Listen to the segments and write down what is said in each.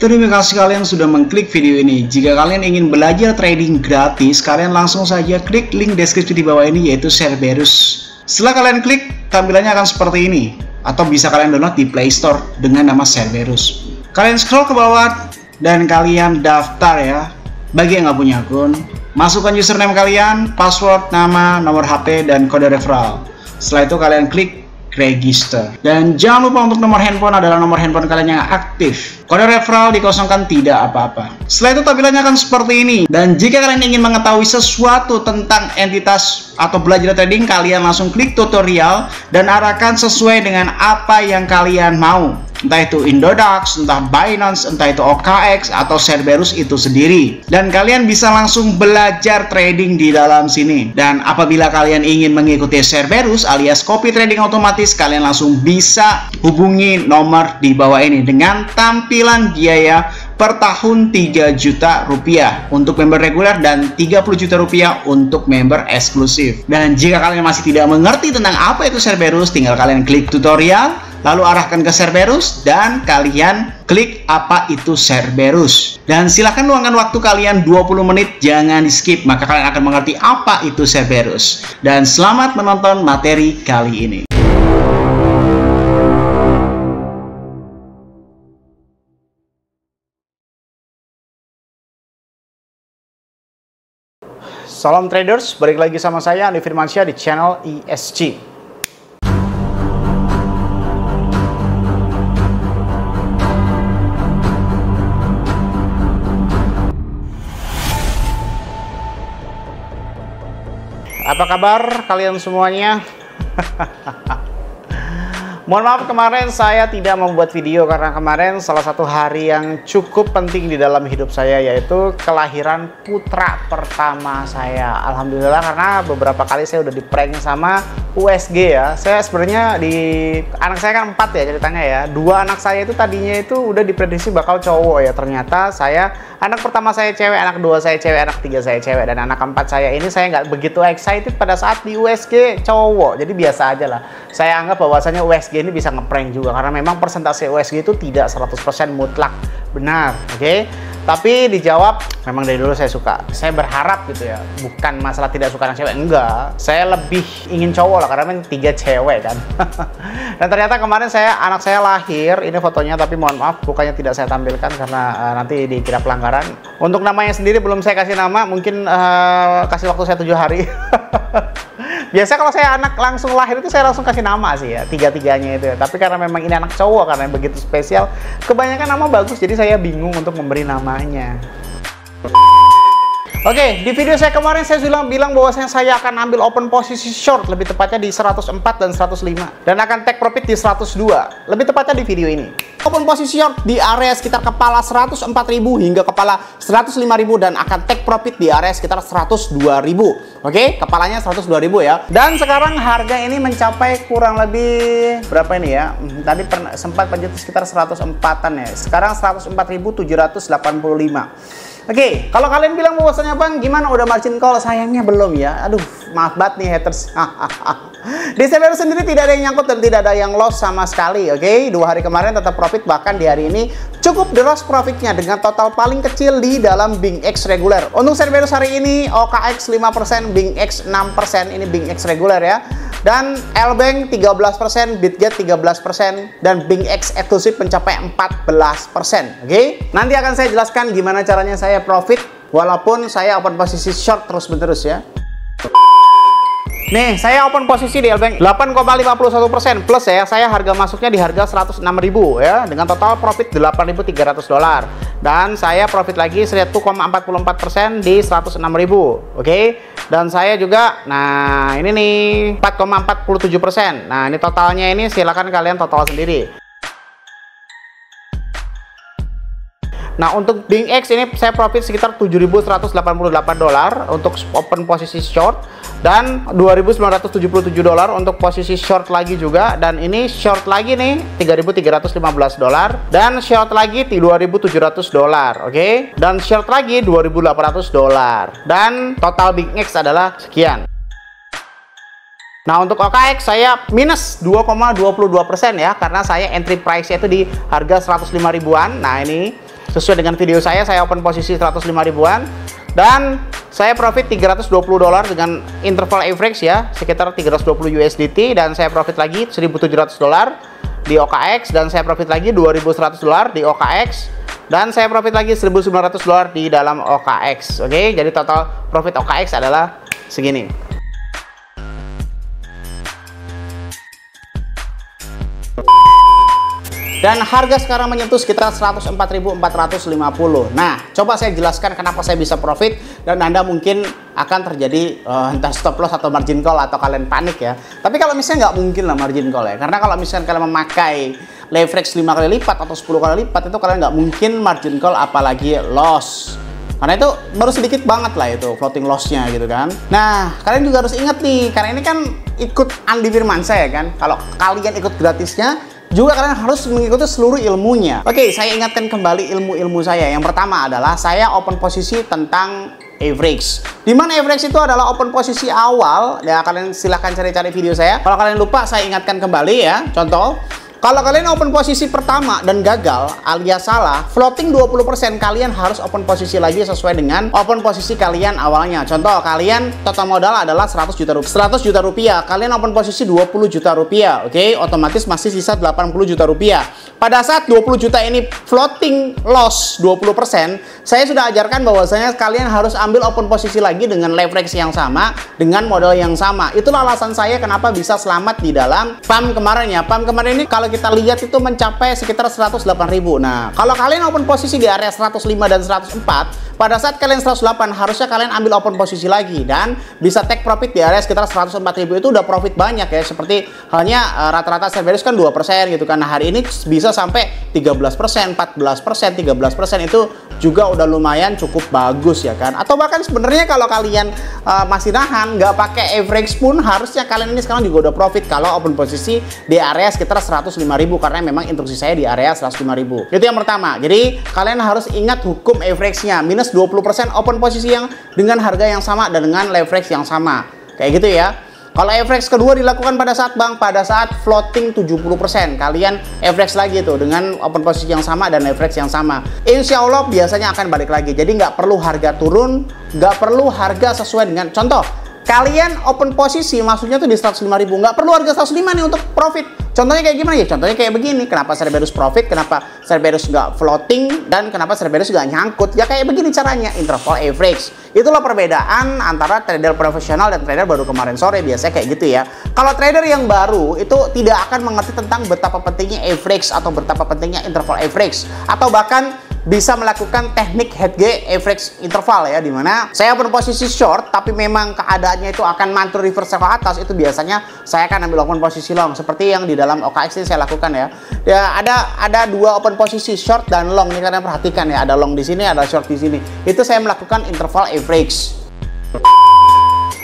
Terima kasih kalian sudah mengklik video ini. Jika kalian ingin belajar trading gratis, kalian langsung saja klik link deskripsi di bawah ini, yaitu Cerberus. Setelah kalian klik, tampilannya akan seperti ini. Atau bisa kalian download di Play Store dengan nama Cerberus. Kalian scroll ke bawah dan kalian daftar ya. Bagi yang nggak punya akun, masukkan username kalian, password, nama, nomor HP, dan kode referral. Setelah itu kalian klik register. Dan jangan lupa untuk nomor handphone adalah nomor handphone kalian yang aktif. Kode referral dikosongkan, tidak apa-apa. Setelah itu tampilannya akan seperti ini. Dan jika kalian ingin mengetahui sesuatu tentang entitas atau belajar trading, kalian langsung klik tutorial dan arahkan sesuai dengan apa yang kalian mau. Entah itu Indodax, entah Binance, entah itu OKX, atau Cerberus itu sendiri. Dan kalian bisa langsung belajar trading di dalam sini. Dan apabila kalian ingin mengikuti Cerberus alias copy trading otomatis, kalian langsung bisa hubungi nomor di bawah ini dengan tampilan biaya per tahun 3 juta rupiah untuk member reguler dan 30 juta rupiah untuk member eksklusif. Dan jika kalian masih tidak mengerti tentang apa itu Cerberus, tinggal kalian klik tutorial, lalu arahkan ke Cerberus dan kalian klik apa itu Cerberus. Dan silahkan luangkan waktu kalian 20 menit, jangan di skip, maka kalian akan mengerti apa itu Cerberus. Dan selamat menonton materi kali ini. Salam traders, balik lagi sama saya Andi Firmansyah di channel ESG. Apa kabar kalian semuanya? Mohon maaf kemarin saya tidak membuat video karena kemarin salah satu hari yang cukup penting di dalam hidup saya, yaitu kelahiran putra pertama saya. Alhamdulillah, karena beberapa kali saya udah di-prank sama USG ya. Saya sebenarnya anak saya kan 4 ya ceritanya ya. 2 anak saya itu tadinya itu udah diprediksi bakal cowok ya. Ternyata anak pertama saya cewek, anak 2 saya cewek, anak 3 saya cewek, dan anak 4 saya ini saya nggak begitu excited pada saat di USG cowok. Jadi biasa aja lah. Saya anggap bahwasanya USG ini bisa ngeprank juga karena memang persentase USG itu tidak 100% mutlak benar, oke? Tapi dijawab, memang dari dulu saya suka. Saya berharap gitu ya, bukan masalah tidak suka anak cewek, enggak. Saya lebih ingin cowok lah, karena memang 3 cewek kan. Dan ternyata kemarin anak saya lahir, ini fotonya, tapi mohon maaf, bukannya tidak saya tampilkan karena nanti dikira pelanggaran. Untuk namanya sendiri belum saya kasih nama, mungkin kasih waktu saya 7 hari. Biasa kalau saya anak langsung lahir itu saya langsung kasih nama sih ya, 3-3-nya itu ya. Tapi karena memang ini anak cowok, karena yang begitu spesial, kebanyakan nama bagus, jadi saya bingung untuk memberi namanya. Oke, di video saya kemarin saya sudah bilang bahwasanya saya akan ambil open posisi short, lebih tepatnya di 104 dan 105, dan akan take profit di 102, lebih tepatnya di video ini. Open posisi short di area sekitar kepala 104.000 hingga kepala 105.000, dan akan take profit di area sekitar 102.000. Oke, kepalanya 102.000 ya. Dan sekarang harga ini mencapai kurang lebih berapa ini ya? Tadi sempat menyentuh sekitar 104-an ya. Sekarang 104.785. Oke, kalau kalian bilang bahwasanya Bang, gimana udah margin call? Sayangnya belum ya. Aduh, maaf banget nih haters. Di Cerberus sendiri tidak ada yang nyangkut dan tidak ada yang loss sama sekali. Oke, 2 hari kemarin tetap profit, bahkan di hari ini cukup deros profitnya dengan total paling kecil di dalam BingX reguler. Untuk Cerberus hari ini OKX 5%, BingX 6%, ini BingX reguler ya. Dan Lbank 13%, Bitget 13%, dan BingX eksklusif mencapai 14%. Oke, nanti akan saya jelaskan gimana caranya saya profit walaupun saya open posisi short terus-menerus ya. Nih, saya open posisi di Lbank 8,51% plus ya. Saya harga masuknya di harga 106.000 ya, dengan total profit $8.300. Dan saya profit lagi 1,44% di 106.000. Oke. Dan saya juga, nah ini nih 4,47%. Nah, ini totalnya ini silakan kalian total sendiri. Nah, untuk BingX ini saya profit sekitar $7.188 untuk open posisi short, dan $2.977 untuk posisi short lagi juga, dan ini short lagi nih $3.315, dan short lagi $2.700, oke, dan short lagi $2.800, dan total BingX adalah sekian. Nah, untuk OKX saya minus 2,22% ya, karena saya entry price-nya itu di harga 105 ribuan. Nah, ini sesuai dengan video saya open posisi 105 ribuan dan saya profit $320 dengan interval average ya, sekitar 320 USDT, dan saya profit lagi $1.700 di OKX, dan saya profit lagi $2.100 di OKX, dan saya profit lagi $1.900 di dalam OKX. Oke, jadi total profit OKX adalah segini. Dan harga sekarang menyentuh sekitar 104.450. Nah, coba saya jelaskan kenapa saya bisa profit, dan Anda mungkin akan terjadi entah stop loss atau margin call atau kalian panik ya. Tapi kalau misalnya nggak mungkin lah margin call ya, karena kalau misalnya kalian memakai leverage 5 kali lipat atau 10 kali lipat, itu kalian nggak mungkin margin call apalagi loss. Karena itu baru sedikit banget lah itu floating loss-nya gitu kan. Nah, kalian juga harus ingat nih, karena ini kan ikut Andi Firmansyah ya kan. Kalau kalian ikut gratisnya, juga kalian harus mengikuti seluruh ilmunya. Oke, saya ingatkan kembali ilmu-ilmu saya. Yang pertama adalah saya open posisi tentang average. Dimana average itu adalah open posisi awal. Ya, kalian silahkan cari-cari video saya. Kalau kalian lupa, saya ingatkan kembali ya. Contoh, kalau kalian open posisi pertama dan gagal alias salah, floating 20%, kalian harus open posisi lagi sesuai dengan open posisi kalian awalnya. Contoh, kalian total modal adalah 100 juta rupiah. Kalian open posisi 20 juta rupiah. Oke, otomatis masih sisa 80 juta rupiah. Pada saat 20 juta ini floating loss 20%, saya sudah ajarkan bahwasanya kalian harus ambil open posisi lagi dengan leverage yang sama, dengan modal yang sama. Itulah alasan saya kenapa bisa selamat di dalam PAM kemarin ya. PAM kemarin ini kalau kita lihat itu mencapai sekitar 108.000. Nah, kalau kalian open posisi di area 105 dan 104, pada saat kalian 108 harusnya kalian ambil open posisi lagi dan bisa take profit di area sekitar 104.000. Itu udah profit banyak ya, seperti halnya rata-rata Cerberus kan 2% gitu kan. Nah, hari ini bisa sampai 13%, 14%, 13%, itu juga udah lumayan cukup bagus ya kan. Atau bahkan sebenarnya kalau kalian masih nahan nggak pakai average pun, harusnya kalian ini sekarang juga udah profit kalau open posisi di area sekitar 105.000, karena memang instruksi saya di area 105.000. Itu yang pertama. Jadi kalian harus ingat hukum average-nya, minus 20% open posisi yang dengan harga yang sama dan dengan leverage yang sama. Kayak gitu ya. Kalau average kedua dilakukan pada saat floating 70%, kalian average lagi tuh dengan open posisi yang sama dan leverage yang sama. Insya Allah biasanya akan balik lagi. Jadi nggak perlu harga turun, nggak perlu harga sesuai dengan contoh. Kalian open posisi maksudnya tuh di 105.000, nggak perlu harga 105 nih untuk profit. Contohnya kayak gimana ya? Contohnya kayak begini. Kenapa Cerberus profit? Kenapa Cerberus nggak floating? Dan kenapa Cerberus nggak nyangkut? Ya kayak begini caranya, interval average. Itulah perbedaan antara trader profesional dan trader baru kemarin sore. Biasanya kayak gitu ya. Kalau trader yang baru itu tidak akan mengerti tentang betapa pentingnya average atau betapa pentingnya interval average, atau bahkan bisa melakukan teknik hedge average interval ya, dimana saya berposisi short tapi memang keadaannya itu akan mantul reverse ke atas, itu biasanya saya akan ambil open posisi long seperti yang di dalam OKX ini saya lakukan ya. Ya ada dua open posisi short dan long nih, kalian perhatikan ya, ada long di sini, ada short di sini. Itu saya melakukan interval average.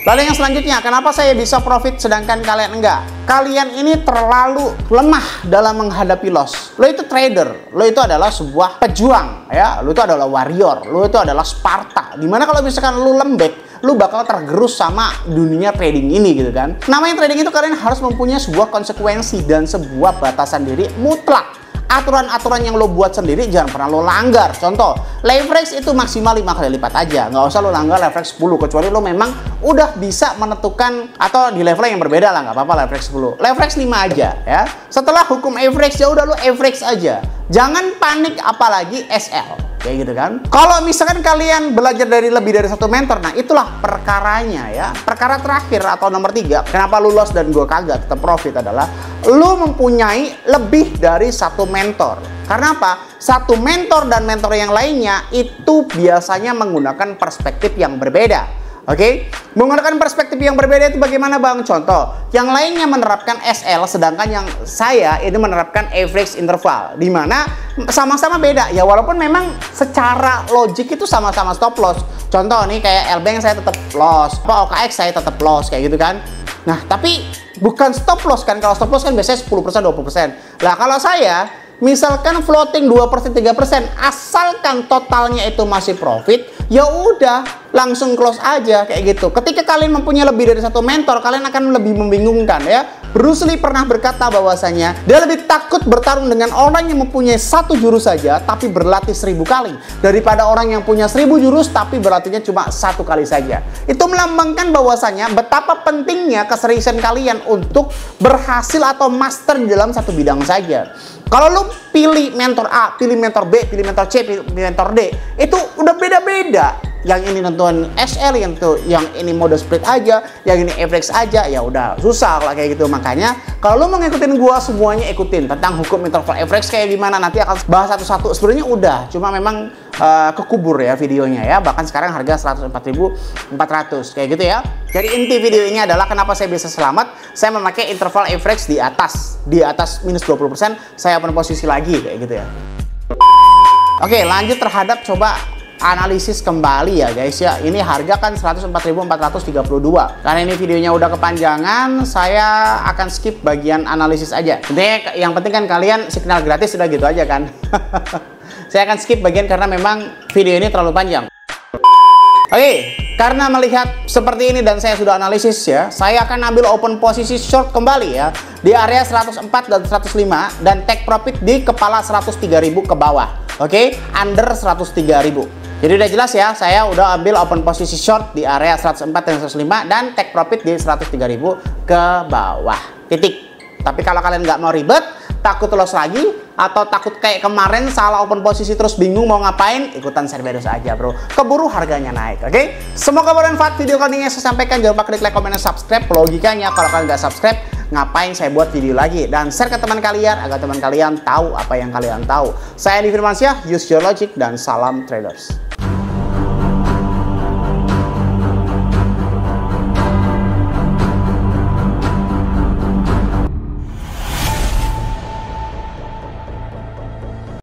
Lalu yang selanjutnya, kenapa saya bisa profit sedangkan kalian enggak? Kalian ini terlalu lemah dalam menghadapi loss. Lo itu trader, lo itu adalah sebuah pejuang ya, lo itu adalah warrior, lo itu adalah Sparta. Dimana kalau misalkan lo lembek, lu bakal tergerus sama dunia trading ini gitu kan. Namanya trading itu kalian harus mempunyai sebuah konsekuensi dan sebuah batasan diri mutlak. Aturan-aturan yang lo buat sendiri jangan pernah lo langgar. Contoh, leverage itu maksimal 5 kali lipat aja, nggak usah lo langgar leverage 10, kecuali lo memang udah bisa menentukan atau di level yang berbeda lah, nggak apa-apa leverage 10, leverage 5 aja ya. Setelah hukum average ya udah lo average aja, jangan panik apalagi SL kayak gitu kan. Kalau misalkan kalian belajar dari lebih dari satu mentor, nah itulah perkaranya ya. Perkara terakhir atau nomor 3, kenapa lu loss dan gue kagak tetap profit adalah lu mempunyai lebih dari satu mentor. Karena apa? Satu mentor dan mentor yang lainnya itu biasanya menggunakan perspektif yang berbeda. Oke, menggunakan perspektif yang berbeda itu bagaimana bang? Contoh, yang lainnya menerapkan SL, sedangkan yang saya ini menerapkan average interval, di mana sama-sama beda ya, walaupun memang secara logik itu sama-sama stop loss. Contoh nih kayak LBank saya tetap loss, OKX saya tetap loss kayak gitu kan. Nah tapi bukan stop loss kan, kalau stop loss kan biasanya 10%, 20%. Lah kalau saya misalkan floating 2%, 3%, asalkan totalnya itu masih profit, ya udah langsung close aja kayak gitu. Ketika kalian mempunyai lebih dari satu mentor, kalian akan lebih membingungkan ya. Bruce Lee pernah berkata bahwasanya dia lebih takut bertarung dengan orang yang mempunyai 1 jurus saja tapi berlatih 1000 kali daripada orang yang punya 1000 jurus tapi berlatihnya cuma 1 kali saja. Itu melambangkan bahwasanya betapa pentingnya keseriusan kalian untuk berhasil atau master di dalam satu bidang saja. Kalau lu pilih mentor A, pilih mentor B, pilih mentor C, pilih mentor D, itu udah beda-beda. Yang ini nentuin SL, yang ini mode split aja, yang ini FX aja, ya udah susah lah kayak gitu. Makanya kalau lu mau ngikutin gua, semuanya ikutin tentang hukum interval FX kayak gimana, nanti akan bahas satu-satu. Sebenarnya udah, cuma memang kekubur ya videonya ya. Bahkan sekarang harga 104.400 kayak gitu ya. Jadi inti video ini adalah kenapa saya bisa selamat. Saya memakai interval FX di atas minus 20%, saya open posisi lagi kayak gitu ya. Oke, lanjut terhadap coba analisis kembali ya guys ya. Ini harga kan 104.432. Karena ini videonya udah kepanjangan, saya akan skip bagian analisis aja. Jadi yang penting kan kalian signal gratis udah gitu aja kan. Saya akan skip bagian karena memang video ini terlalu panjang. Oke, karena melihat seperti ini dan saya sudah analisis ya, saya akan ambil open posisi short kembali ya di area 104 dan 105 dan take profit di kepala 103.000 ke bawah. Oke, under 103.000. Jadi udah jelas ya, saya udah ambil open posisi short di area 104 dan 105 dan take profit di 103.000 ke bawah. Titik. Tapi kalau kalian nggak mau ribet, takut loss lagi, atau takut kayak kemarin salah open posisi terus bingung mau ngapain, ikutan Cerberus aja bro. Keburu harganya naik, oke? Semoga bermanfaat video kali ini yang saya sampaikan. Jangan lupa klik like, komen, dan subscribe. Logikanya kalau kalian nggak subscribe, ngapain saya buat video lagi? Dan share ke teman kalian agar teman kalian tahu apa yang kalian tahu. Saya Andi Firmansyah, use your logic, dan salam traders.